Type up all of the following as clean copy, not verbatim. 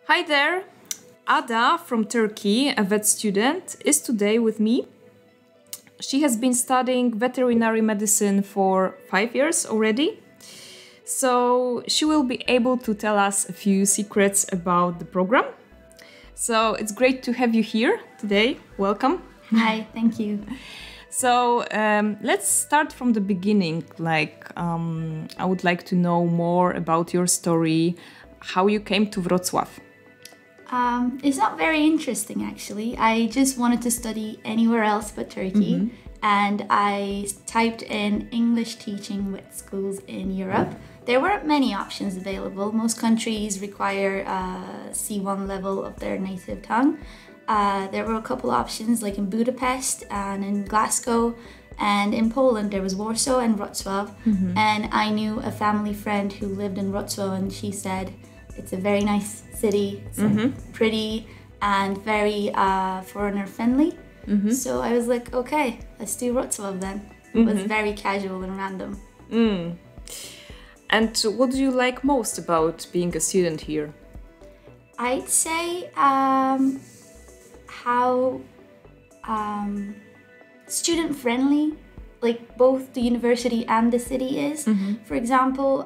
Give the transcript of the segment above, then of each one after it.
Hi there! Ada from Turkey, a vet student, is today with me. She has been studying veterinary medicine for 5 years already. So she will be able to tell us a few secrets about the program. So it's great to have you here today. Welcome. Hi, thank you. So let's start from the beginning. I would like to know more about your story, how you came to Wrocław. It's not very interesting, actually. I just wanted to study anywhere else but Turkey. And I typed in English teaching with schools in Europe. There weren't many options available. Most countries require C1 level of their native tongue. There were a couple options, like in Budapest and in Glasgow, and in Poland there was Warsaw and Wrocław. And I knew a family friend who lived in Wrocław, and she said it's a very nice city, it's pretty and very foreigner friendly. So I was like, okay, let's do Wrocław then. It was very casual and random. And what do you like most about being a student here? I'd say how student-friendly, like both the university and the city is. For example,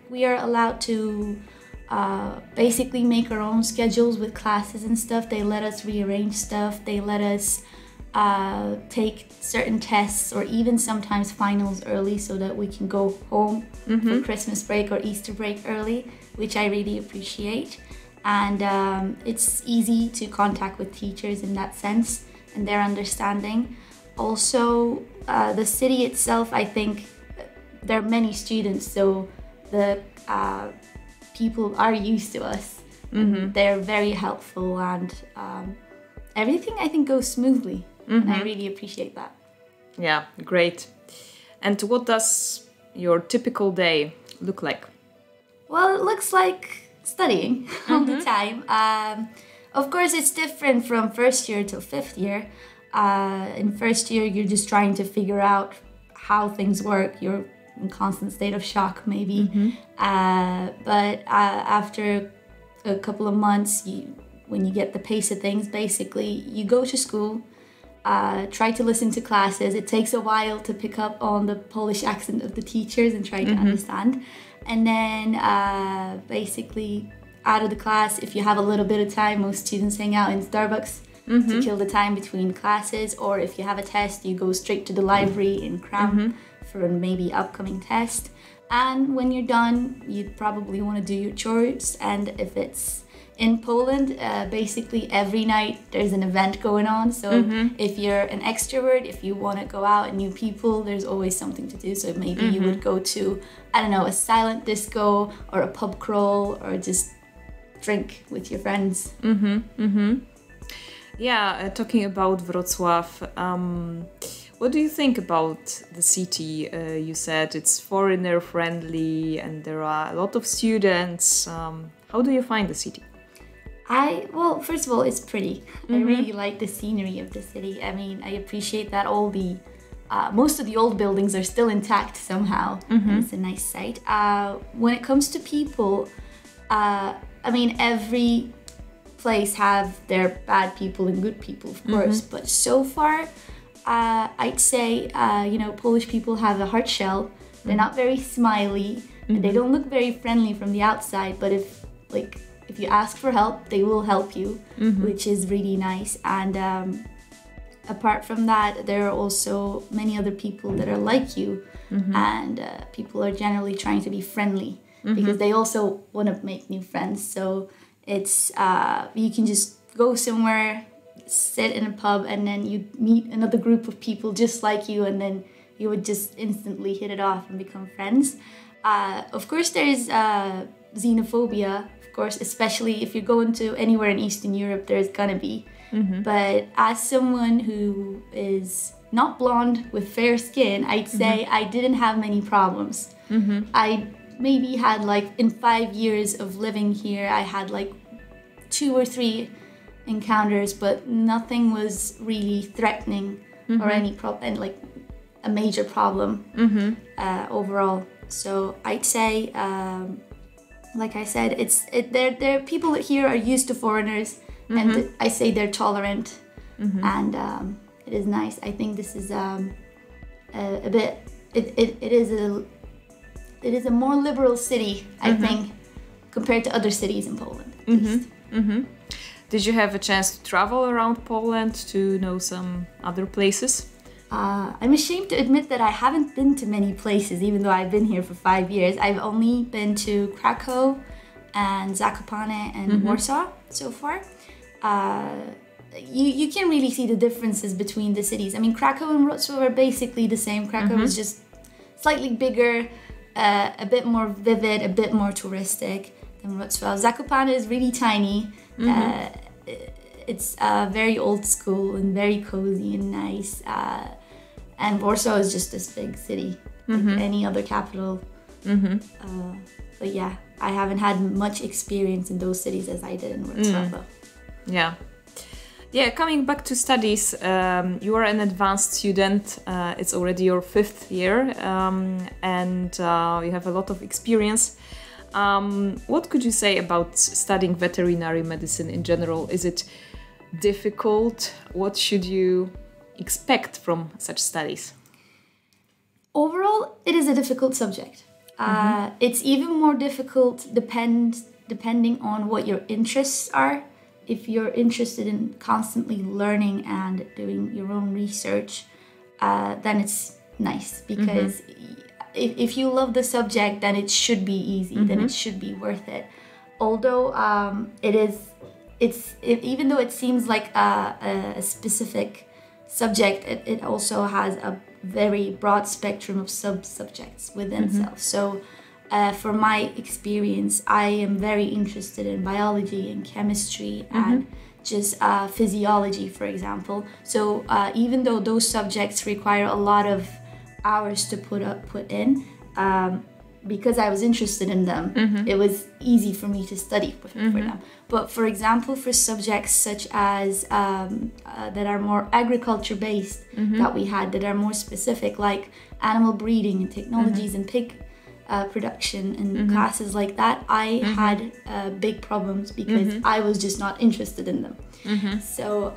we are allowed to basically make our own schedules with classes and stuff. They let us rearrange stuff. They let us take certain tests or even sometimes finals early so that we can go home for Christmas break or Easter break early, which I really appreciate. And it's easy to contact with teachers in that sense and their understanding. Also, the city itself, I think there are many students, so the people are used to us. They're very helpful, and everything I think goes smoothly, and I really appreciate that. Yeah, great. And what does your typical day look like? Well, it looks like studying all the time. Of course, it's different from first year till fifth year. In first year, you're just trying to figure out how things work. You're in constant state of shock, maybe. But after a couple of months, when you get the pace of things, basically, you go to school, try to listen to classes. It takes a while to pick up on the Polish accent of the teachers and try to understand. And then basically, out of the class, if you have a little bit of time, most students hang out in Starbucks to kill the time between classes. Or if you have a test, you go straight to the library and cram for maybe upcoming test. And when you're done, you'd probably want to do your chores. And if it's in Poland, basically every night there's an event going on. So if you're an extrovert, if you want to go out and meet people, there's always something to do. So maybe you would go to, I don't know, a silent disco or a pub crawl or just drink with your friends. Yeah, talking about Wrocław, what do you think about the city? You said it's foreigner friendly and there are a lot of students. How do you find the city? Well, first of all, it's pretty. I really like the scenery of the city. I mean, I appreciate that all the most of the old buildings are still intact somehow. And it's a nice sight. When it comes to people, I mean, every place have their bad people and good people, of course. But so far, I'd say, Polish people have a hard shell. They're not very smiley, and they don't look very friendly from the outside. But if you ask for help, they will help you, which is really nice. And apart from that, there are also many other people that are like you, and people are generally trying to be friendly because they also want to make new friends. So it's you can just go somewhere, sit in a pub, and then you meet another group of people just like you, and then you would just instantly hit it off and become friends. Of course, there's xenophobia, of course, especially if you're going to anywhere in Eastern Europe, there's gonna be. But as someone who is not blonde with fair skin, I'd say I didn't have many problems. I maybe had in 5 years of living here, I had 2 or 3 encounters, but nothing was really threatening or any a major problem overall. So I'd say like I said, they're people here are used to foreigners, and I say they're tolerant, and it is nice. I think this is a bit. It is a more liberal city, I think, compared to other cities in Poland. At least. Did you have a chance to travel around Poland to know some other places? I'm ashamed to admit that I haven't been to many places, even though I've been here for 5 years. I've only been to Krakow and Zakopane and Warsaw so far. You can really see the differences between the cities. I mean, Krakow and Wrocław are basically the same. Krakow is just slightly bigger, a bit more vivid, a bit more touristic than Wrocław. Zakopane is really tiny. It's very old school and very cozy and nice. And Warsaw is just this big city, like any other capital. But yeah, I haven't had much experience in those cities as I did in Wrocław, though. Yeah. Yeah, coming back to studies, you are an advanced student. It's already your 5th year, and you have a lot of experience. What could you say about studying veterinary medicine in general? Is it difficult? What should you expect from such studies? Overall, it is a difficult subject. It's even more difficult depending on what your interests are. If you're interested in constantly learning and doing your own research, then it's nice, because if you love the subject, then it should be easy, then it should be worth it. Although even though it seems like a specific subject, it also has a very broad spectrum of sub-subjects within itself. So for my experience, I am very interested in biology and chemistry and just physiology, for example. So even though those subjects require a lot of hours to put in, because I was interested in them, it was easy for me to study for them. But for example, for subjects such as that are more agriculture based, that we had, that are more specific, like animal breeding and technologies and pig production and classes like that, I had big problems because I was just not interested in them. So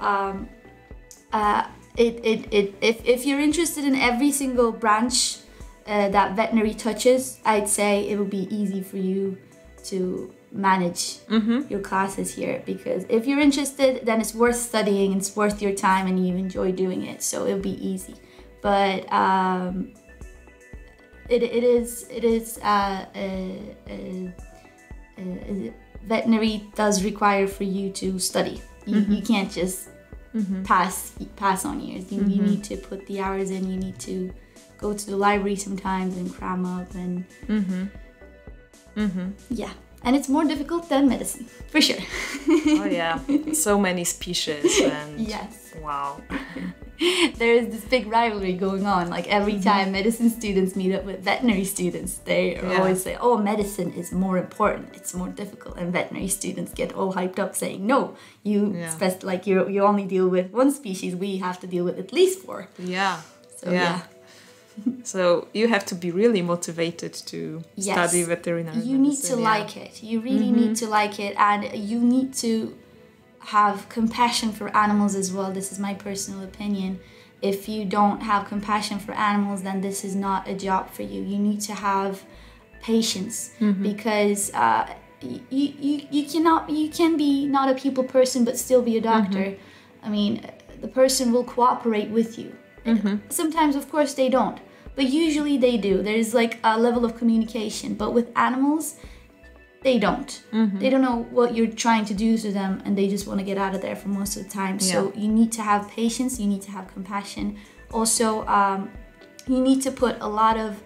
if you're interested in every single branch that veterinary touches, I'd say it would be easy for you to manage your classes here, because if you're interested, then it's worth studying, it's worth your time, and you enjoy doing it, so it'll be easy. But veterinary does require for you to study. You can't just pass on years. You need to put the hours in. You need to go to the library sometimes and cram up and yeah. And it's more difficult than medicine, for sure. Oh yeah, so many species and yes. Wow. There is this big rivalry going on. Like every time medicine students meet up with veterinary students, they always say, "Oh, medicine is more important. It's more difficult." And veterinary students get all hyped up, saying, "No, you you only deal with one species. We have to deal with at least 4." Yeah. So yeah. So you have to be really motivated to study veterinary medicine. You need to like it. You really need to like it, and you need to have compassion for animals as well. This is my personal opinion. If you don't have compassion for animals, then this is not a job for you. You need to have patience, because you can be not a people person but still be a doctor. I mean, the person will cooperate with you. Sometimes, of course, they don't, but usually they do. There's like a level of communication, but with animals, they don't. They don't know what you're trying to do to them, and they just want to get out of there for most of the time. So you need to have patience, you need to have compassion. Also, you need to put a lot of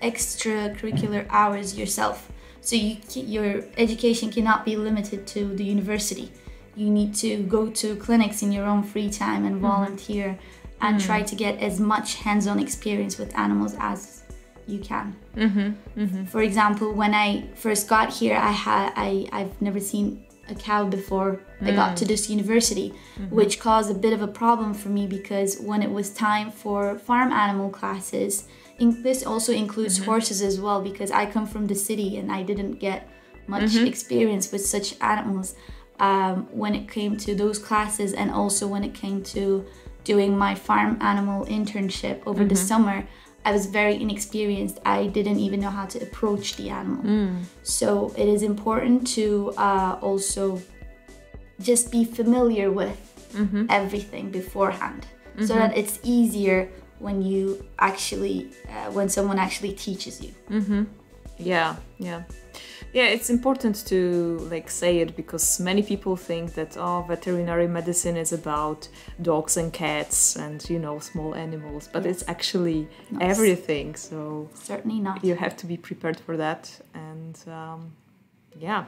extracurricular hours yourself. So your education cannot be limited to the university. You need to go to clinics in your own free time and volunteer and try to get as much hands-on experience with animals as you can. For example, when I first got here, I've never seen a cow before I got to this university, which caused a bit of a problem for me, because when it was time for farm animal classes, this also includes horses as well, because I come from the city and I didn't get much experience with such animals when it came to those classes, and also when it came to doing my farm animal internship over the summer. I was very inexperienced. I didn't even know how to approach the animal. So it is important to also just be familiar with everything beforehand, so that it's easier when you actually when someone actually teaches you. Yeah, it's important to like say it, because many people think that veterinary medicine is about dogs and cats and, you know, small animals, but it's actually everything. So certainly not. You have to be prepared for that. And yeah.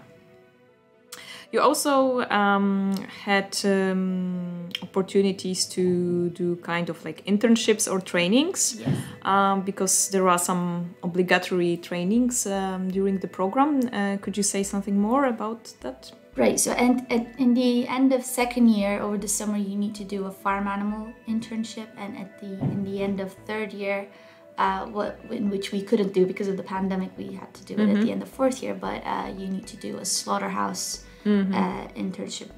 You also had opportunities to do kind of like internships or trainings, because there are some obligatory trainings during the program. Could you say something more about that? Right, so and in the end of second year, over the summer, you need to do a farm animal internship, and in the end of third year, in which we couldn't do because of the pandemic, we had to do it at the end of fourth year, but you need to do a slaughterhouse internship.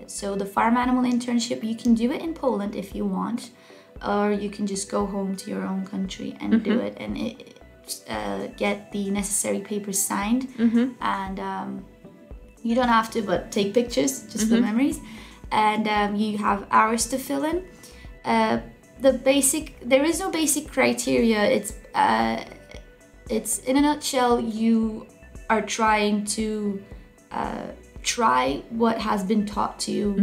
So the farm animal internship, you can do it in Poland if you want, or you can just go home to your own country and do it, and get the necessary papers signed, and you don't have to, but take pictures just for memories, and you have hours to fill in. There is no basic criteria. It's in a nutshell, you are trying to try what has been taught to you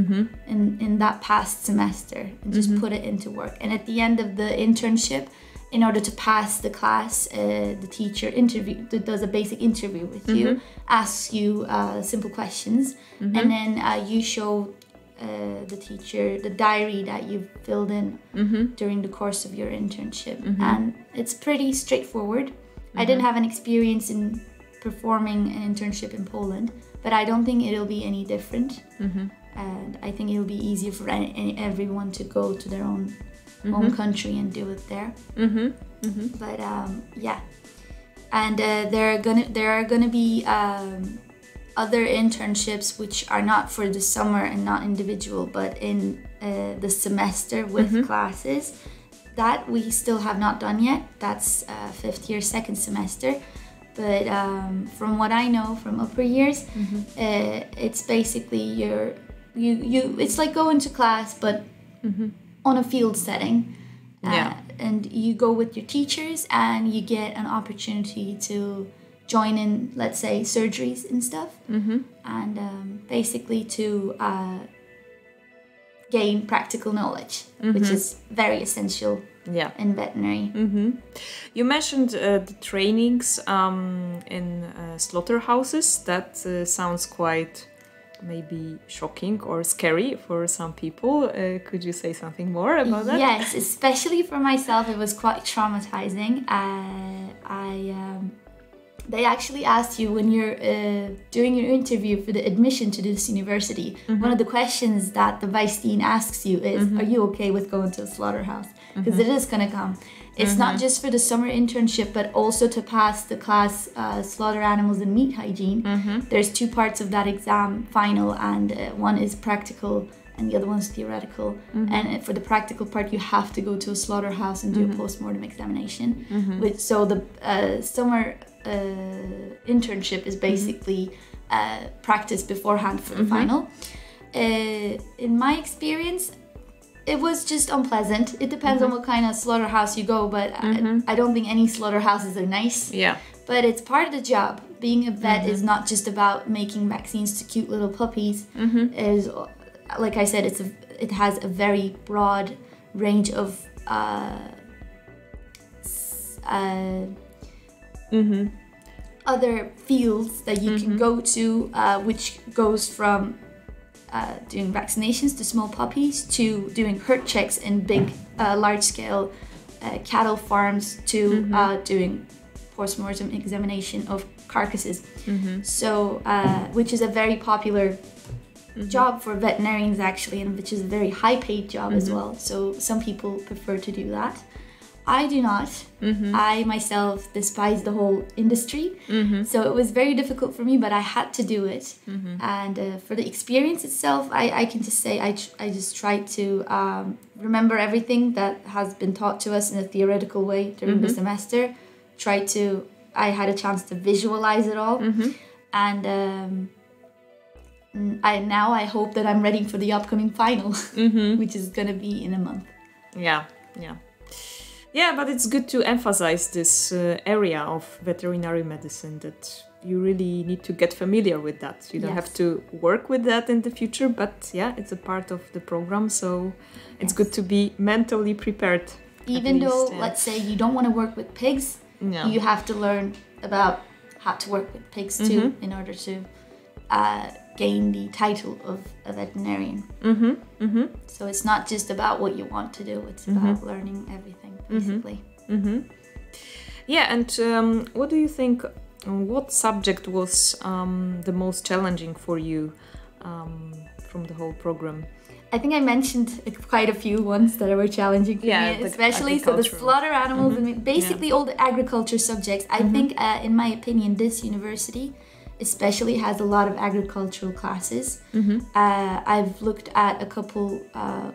in that past semester, and just put it into work. And at the end of the internship, in order to pass the class, the teacher does a basic interview with you, asks you simple questions, and then you show the teacher the diary that you've filled in during the course of your internship. And it's pretty straightforward. I didn't have an experience in performing an internship in Poland, but I don't think it'll be any different. And I think it'll be easier for everyone to go to their own home country and do it there. But yeah, and there are gonna be other internships which are not for the summer and not individual, but in the semester with classes that we still have not done yet. That's fifth year, second semester. But from what I know from upper years, it's basically it's like going to class, but on a field setting. And you go with your teachers, and you get an opportunity to join in, let's say, surgeries and stuff, and basically to gain practical knowledge, which is very essential in veterinary. You mentioned the trainings in slaughterhouses. That sounds quite maybe shocking or scary for some people. Could you say something more about that? Yes, especially for myself, it was quite traumatizing. They actually asked you when you're doing your interview for the admission to this university, one of the questions that the vice dean asks you is, are you okay with going to a slaughterhouse? Because it is going to come. It's not just for the summer internship, but also to pass the class Slaughter Animals and Meat Hygiene. There's two parts of that exam final, and one is practical and the other one's theoretical. And for the practical part, you have to go to a slaughterhouse and do a post-mortem examination. So the summer internship is basically practice beforehand for the final. In my experience, it was just unpleasant. It depends on what kind of slaughterhouse you go, but I don't think any slaughterhouses are nice. But it's part of the job. Being a vet is not just about making vaccines to cute little puppies. Is, like I said, it has a very broad range of other fields that you can go to, which goes from doing vaccinations to small puppies, to doing herd checks in big, large-scale cattle farms, to doing post-mortem examination of carcasses. So, which is a very popular job for veterinarians actually, and which is a very high-paid job as well. So some people prefer to do that. I do not. I myself despise the whole industry. So it was very difficult for me, but I had to do it. And for the experience itself, I can just say I just tried to remember everything that has been taught to us in a theoretical way during the semester. I had a chance to visualize it all. And I hope that I'm ready for the upcoming final, which is going to be in a month. Yeah, but it's good to emphasize this area of veterinary medicine, that you really need to get familiar with that. You don't have to work with that in the future, but yeah, it's a part of the program, so it's good to be mentally prepared. Even though, let's say, you don't want to work with pigs, you have to learn about how to work with pigs too, in order to gain the title of a veterinarian. So it's not just about what you want to do, it's about learning everything, basically. Yeah, and what do you think, what subject was the most challenging for you from the whole program? I think I mentioned quite a few ones that were challenging for me, especially so the slaughter animals, and basically all the agriculture subjects. I think, in my opinion, this university especially has a lot of agricultural classes. I've looked at a couple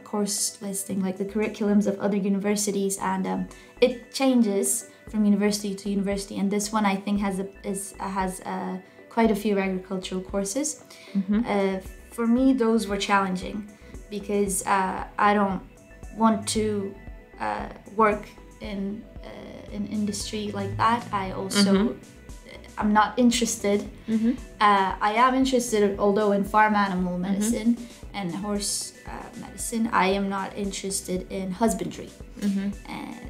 course listing, like the curriculums of other universities, and it changes from university to university. And this one, I think, has quite a few agricultural courses. For me, those were challenging because I don't want to work in an industry like that. I also I'm not interested. I am interested, although, in farm animal medicine and horse medicine. I am not interested in husbandry.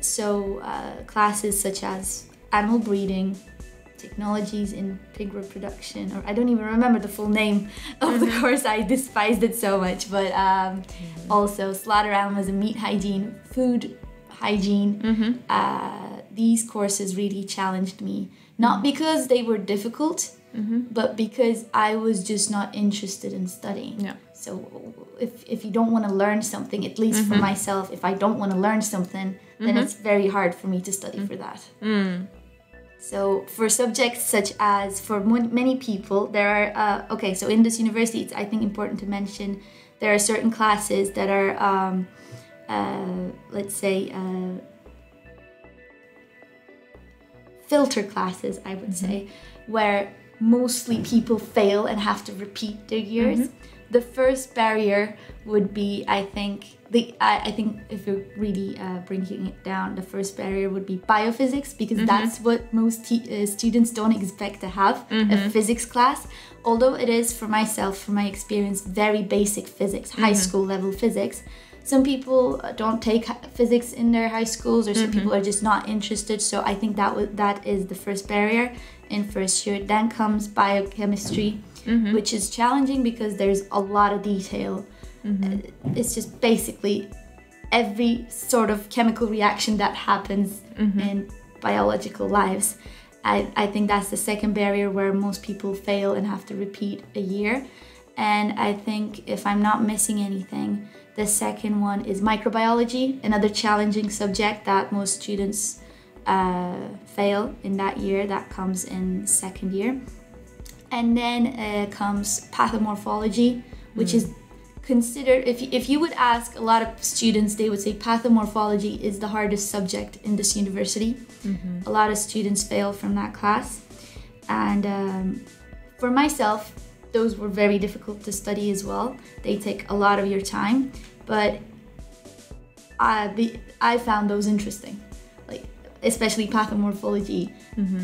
So classes such as animal breeding, technologies in pig reproduction, or I don't even remember the full name of the course, I despised it so much, but also slaughter animals and meat hygiene, food hygiene. These courses really challenged me. Not because they were difficult, but because I was just not interested in studying. So if you don't want to learn something, at least for myself, if I don't want to learn something, then it's very hard for me to study for that. So for subjects such as, for many people, there are, so in this university, it's, I think, important to mention, there are certain classes that are, let's say, filter classes, I would say, where mostly people fail and have to repeat their years. The first barrier would be, I think if you're really bringing it down, the first barrier would be biophysics, because that's what most students don't expect to have, a physics class. Although it is, for myself, from my experience, very basic physics, high school level physics. Some people don't take physics in their high schools, or some people are just not interested. So I think that is the first barrier in first year. Then comes biochemistry, which is challenging because there's a lot of detail. It's just basically every sort of chemical reaction that happens in biological lives. I think that's the second barrier where most people fail and have to repeat a year. And I think, if I'm not missing anything, the second one is microbiology, another challenging subject that most students fail in that year. That comes in second year. And then comes pathomorphology, which is considered, if you would ask a lot of students, they would say pathomorphology is the hardest subject in this university. A lot of students fail from that class. And for myself, those were very difficult to study as well. They take a lot of your time, but I found those interesting. Like, especially pathomorphology,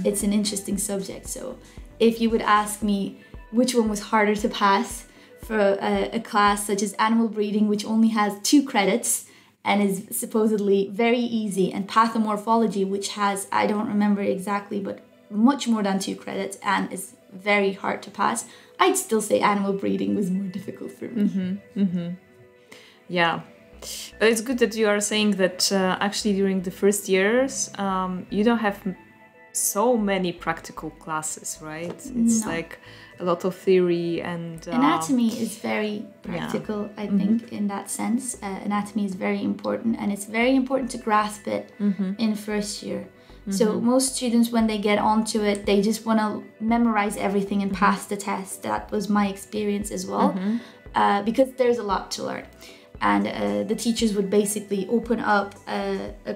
it's an interesting subject. So if you would ask me which one was harder to pass for a class such as animal breeding, which only has 2 credits and is supposedly very easy, and pathomorphology, which has, I don't remember exactly, but much more than 2 credits and is very hard to pass, I'd still say animal breeding was more difficult for me. Yeah, but it's good that you are saying that actually during the first years you don't have so many practical classes, right? It's like a lot of theory and anatomy is very practical. I think in that sense, anatomy is very important, and it's very important to grasp it in first year. So most students, when they get onto it, they just want to memorize everything and pass the test. That was my experience as well, because there's a lot to learn. And the teachers would basically open up a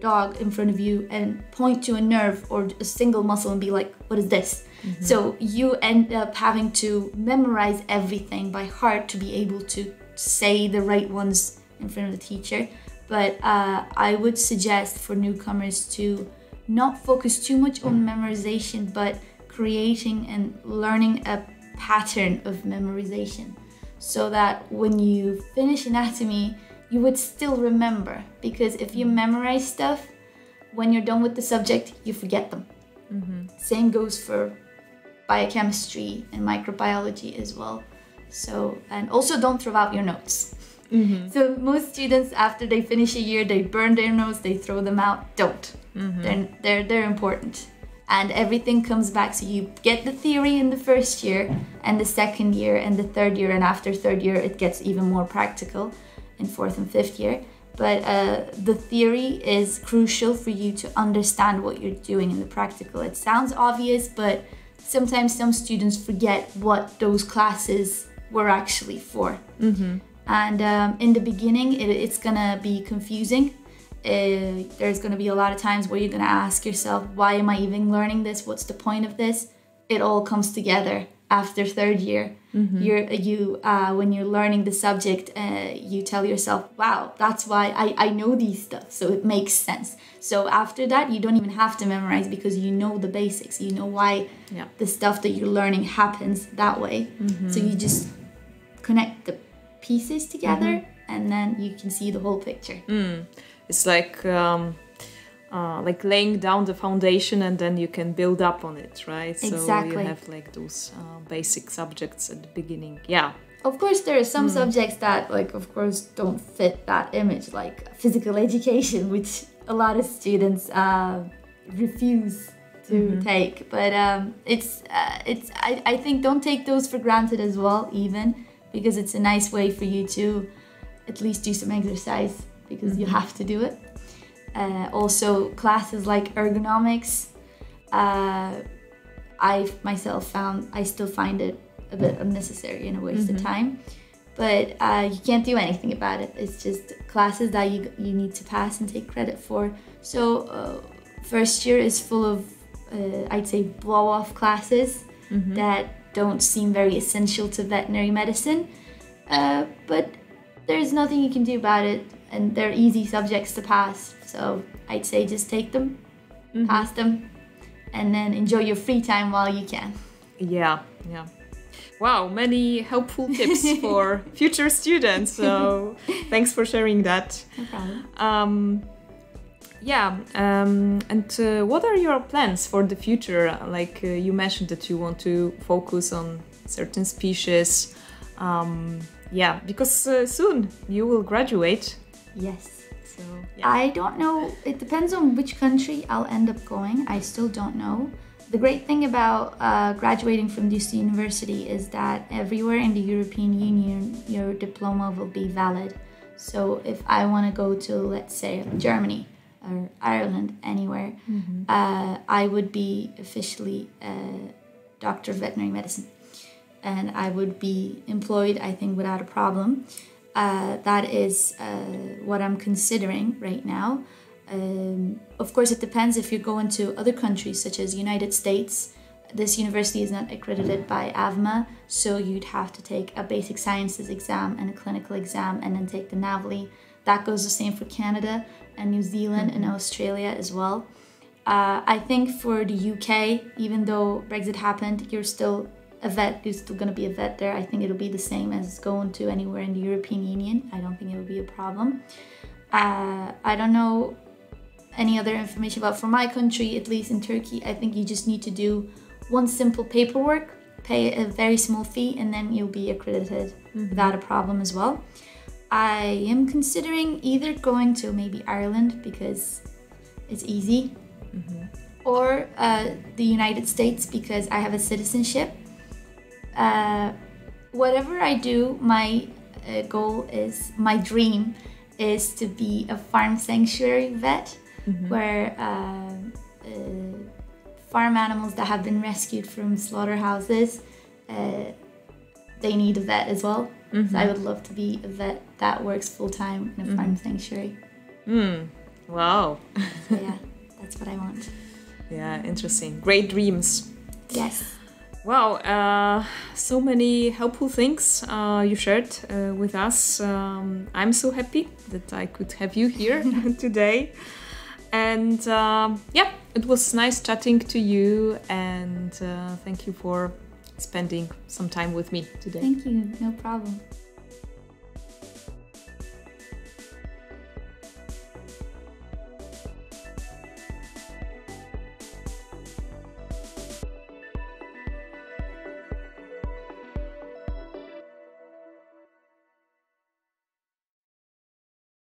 dog in front of you and point to a nerve or a single muscle and be like, what is this? So you end up having to memorize everything by heart to be able to say the right ones in front of the teacher. But I would suggest for newcomers to not focus too much on memorization, but creating and learning a pattern of memorization, so that when you finish anatomy, you would still remember. Because if you memorize stuff, when you're done with the subject, you forget them. Same goes for biochemistry and microbiology as well. So, and also don't throw out your notes. So most students, after they finish a year, they burn their notes, they throw them out. Don't. They're important. And everything comes back. So you get the theory in the first year and the second year and the third year, and after third year it gets even more practical in fourth and fifth year. But the theory is crucial for you to understand what you're doing in the practical. It sounds obvious, but sometimes some students forget what those classes were actually for. And in the beginning, it's gonna be confusing. There's gonna be a lot of times where you're gonna ask yourself, why am I even learning this? What's the point of this? It all comes together after third year. When you're learning the subject, you tell yourself, wow, that's why I know these stuff, so it makes sense. So after that, you don't even have to memorize, because you know the basics. You know why the stuff that you're learning happens that way. So you just connect the pieces together, and then you can see the whole picture. It's like laying down the foundation, and then you can build up on it, right? Exactly. So you have like those basic subjects at the beginning. Of course, there are some subjects that, of course, don't fit that image, like physical education, which a lot of students refuse to take. But I think don't take those for granted as well, even, because it's a nice way for you to at least do some exercise, because you have to do it. Also, classes like ergonomics, I myself found, I still find it a bit unnecessary and a waste of time. But you can't do anything about it. It's just classes that you need to pass and take credit for. So first year is full of, I'd say, blow-off classes that don't seem very essential to veterinary medicine. But there's nothing you can do about it, and they're easy subjects to pass. So I'd say just take them, pass them, and then enjoy your free time while you can. Wow, many helpful tips for future students. So thanks for sharing that. No problem. And what are your plans for the future? Like you mentioned that you want to focus on certain species. Because soon you will graduate. Yes. So I don't know. It depends on which country I'll end up going. I still don't know. The great thing about graduating from this university is that everywhere in the European Union, your diploma will be valid. So if I want to go to, let's say, Germany or Ireland, anywhere, I would be officially a doctor of veterinary medicine. And I would be employed, I think, without a problem. That is what I'm considering right now. Of course, it depends if you're going to other countries, such as United States. This university is not accredited by AVMA, so you'd have to take a basic sciences exam and a clinical exam, and then take the NAVLE. That goes the same for Canada and New Zealand and Australia as well. I think for the UK, even though Brexit happened, you're still a vet, you're still going to be a vet there. I think it'll be the same as going to anywhere in the European Union. I don't think it'll be a problem. I don't know any other information about, for my country, at least in Turkey, I think you just need to do one simple paperwork, pay a very small fee, and then you'll be accredited without a problem as well. I am considering either going to maybe Ireland, because it's easy, or the United States, because I have a citizenship. whatever I do, my goal is, my dream is to be a farm sanctuary vet, where farm animals that have been rescued from slaughterhouses, they need a vet as well. So I would love to be a vet that works full-time in a farm sanctuary. Wow. So yeah, that's what I want. Yeah, interesting. Great dreams. Yes. Wow, so many helpful things you shared with us. I'm so happy that I could have you here today. And yeah, it was nice chatting to you, and thank you for spending some time with me today. Thank you, no problem.